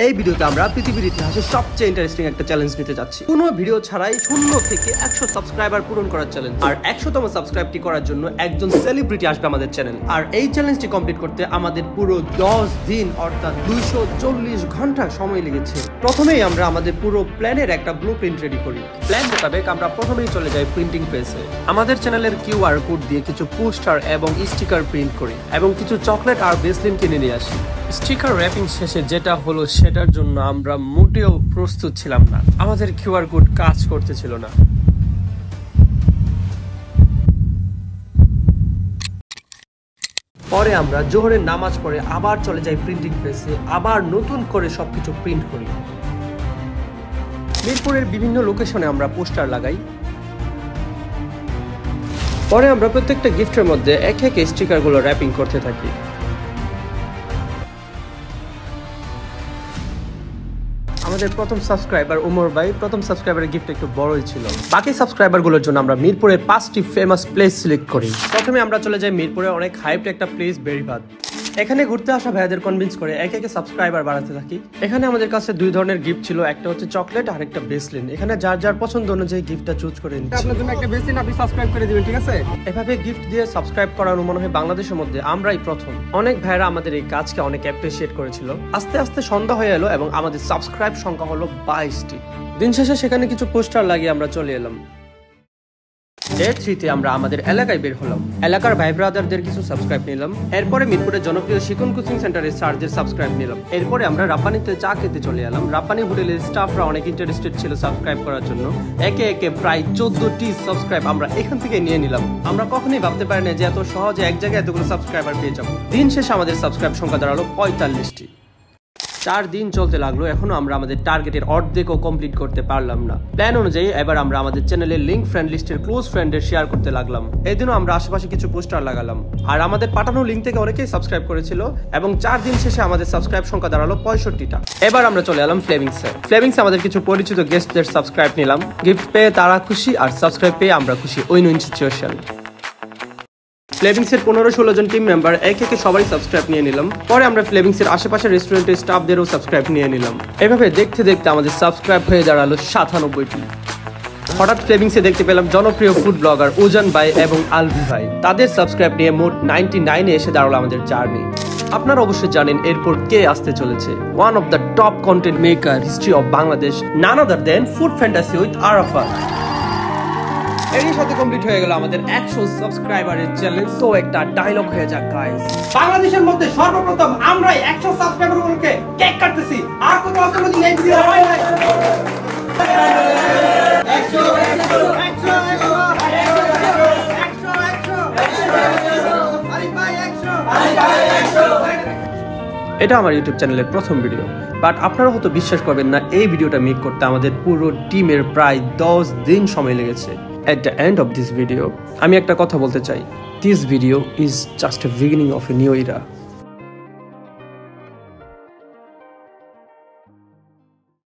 এই ভিডিওতে আমরা পৃথিবীর ইতিহাসে সবচেয়ে ইন্টারেস্টিং একটা চ্যালেঞ্জ নিতে যাচ্ছি। কোনো ভিডিও ছাড়াই 0 থেকে 100 সাবস্ক্রাইবার পূরণ করার চ্যালেঞ্জ। আর 100তম সাবস্ক্রাইবটি করার জন্য একজন সেলিব্রিটি আসবে আমাদের চ্যানেল। আর এই চ্যালেঞ্জটি কমপ্লিট করতে আমাদের পুরো 10 দিন অর্থাৎ 240 ঘন্টা সময় লেগেছে। প্রথমেই আমরা আমাদের পুরো প্ল্যানের একটা ব্লুপ্রিন্ট রেডি করি। প্ল্যান মোতাবেক আমরা প্রথমেই চলে যাই প্রিন্টিং প্রেসে। আমাদের চ্যানেলের কিউআর কোড দিয়ে কিছু পোস্টার এবং স্টিকার প্রিন্ট করি এবং কিছু চকলেট আর বেসলিন কিনে নিয়ে আসি। স্টিকার র্যাপিং শেষে যেটা হলো সেটার জন্য আমরা মোটেও প্রস্তুত ছিলাম না। আমাদের কিউআর কোড কাজ করতেছিল না। পরে আমরা জোহরের নামাজ পড়ে আবার চলে যাই প্রিন্টিং প্রেসে, আবার নতুন করে সবকিছু প্রিন্ট করি। মিরপুরের বিভিন্ন লোকেশনে আমরা পোস্টার লাগাই। পরে আমরা প্রত্যেকটা গিফটের মধ্যে এক এক স্টিকারগুলো র্যাপিং করতে থাকি। আমাদের প্রথম সাবস্ক্রাইবার ওমর ভাই, প্রথম সাবস্ক্রাইবারের গিফট একটু বড়ই ছিল। বাকি সাবস্ক্রাইবারগুলোর জন্য আমরা মিরপুরে 5টি ফেমাস প্লেস সিলেক্ট করি। প্রথমে আমরা চলে যাই মিরপুরে অনেক হাইপড একটা প্লেস বেড়িবাঁধ। এখানে ঘুরতে আসা ভাইয়াদের কনভিন্স করে এক একে সাবস্ক্রাইবার বাড়াতে থাকি। এখানে আমাদের কাছে দুই ধরনের গিফট ছিল, একটা হচ্ছে চকলেট আর একটা বেসলিন। এখানে যার যার পছন্দ অনুযায়ী গিফটটা চুজ করে নিচ্ছি। আপনার জন্য একটা বেসলিন আপনি সাবস্ক্রাইব করে দিবেন, ঠিক আছে? এভাবে গিফট দিয়ে সাবস্ক্রাইব করানো মনে হয় বাংলাদেশের মধ্যে আমরাই প্রথম। অনেক ভাইরা আমাদের এই কাজকে অনেক অ্যাপ্রিশিয়েট করেছিল। আস্তে আস্তে সন্ধ্যা হয়ে এলো এবং আমাদের সাবস্ক্রাইব সংখ্যা হলো 22টি। দিন শেষে সেখানে কিছু পোস্টার লাগিয়ে আমরা চলে এলাম। ডে 3-তে আমরা আমাদের এলাকায় বের হলাম। এলাকার ভাই ব্রাদারদের কিছু সাবস্ক্রাইব নিলাম। এরপরে মিরপুরের জনপ্রিয় শিকন কোচিং সেন্টারের স্যারদের সাবস্ক্রাইব নিলাম। এরপরে আমরা রাব্বানিতে চা খেতে চলে এলাম। রাব্বানি হোটেলের স্টাফরা অনেক ইন্টারেস্টেড ছিল সাবস্ক্রাইব করার জন্য। একে একে প্রায় 14টি সাবস্ক্রাইব আমরা এখান থেকে নিয়ে নিলাম। আমরা কখনোই ভাবতে পারি না যে এত সহজে এক জায়গায় এতগুলো সাবস্ক্রাইবার পেয়ে যাবো। দিন শেষে আমাদের সাবস্ক্রাইব সংখ্যা দাঁড়ালো 45টি। 4 দিন চলতে লাগলো, এখনো আমরা আমাদের টার্গেটের অর্ধেকও কমপ্লিট করতে পারলাম না। প্ল্যান অনুযায়ী এবার আমরা আমাদের চ্যানেলের লিংক ফ্রেন্ড লিস্টের ক্লোজ ফ্রেন্ডদের শেয়ার করতে লাগলাম। এই দিনও আমরা আশেপাশে কিছু পোস্টার লাগালাম। আর আমাদের পাঠানো লিংক থেকে অনেকেই সাবস্ক্রাইব করেছিল এবং 4 দিন শেষে আমাদের সাবস্ক্রাইব সংখ্যা দাঁড়ালো 65টা। এবার আমরা চলে এলাম ফ্লেমিংসে। ফ্লেমিংসে আমাদের কিছু পরিচিত গেস্টদের সাবস্ক্রাইব নিলাম। গিফট পেয়ে তারা খুশি আর সাবস্ক্রাইব পেয়ে আমরা খুশি। Win win situation. ফ্লেভিংসের 15-16 জন টিম মেম্বার এক একে সবাই সাবস্ক্রাইব নিয়ে নিলাম। পরে আমরা ফ্লেভিংসের আশেপাশের রেস্টুরেন্টের স্টাফদেরও সাবস্ক্রাইব নিয়ে নিলাম। এভাবে দেখতে দেখতে আমাদের সাবস্ক্রাইব হয়ে দাঁড়ালো 97টি। হঠাৎ ফ্লেভিংসে দেখতে পেলাম জনপ্রিয় ফুড ব্লগার উজান ভাই এবং আলভি ভাই। তাদের সাবস্ক্রাইব নিয়ে মোট 99-এ এসে দাঁড়ালো আমাদের জার্নি। আপনারা অবশ্যই জানেন এরপর কে আসতে চলেছে। One of the top content maker history of Bangladesh, none other than food fantasy with Arafat. এরই সাথে কমপ্লিট হয়ে গেল আমাদের 100 সাবস্ক্রাইবারের চ্যালেঞ্জ। তো একটা ডায়লগ হয়ে যাক গাইস। বাংলাদেশের মধ্যে সর্বপ্রথম আমরাই 100 সাবস্ক্রাইবারগুলোকে কেক কাটতেছি। আর কত আপনারা যদি এই ভিডিও হয় 100 এটা আমার ইউটিউব চ্যানেলের প্রথম ভিডিও, বাট আপনারা হয়তো বিশ্বাস করবেন না এই ভিডিওটা মেক করতে আমাদের পুরো টিমের প্রায় 10 দিন সময় লেগেছে। At the end of this video, আমি একটা কথা বলতে চাই, this video is just a beginning of a new era.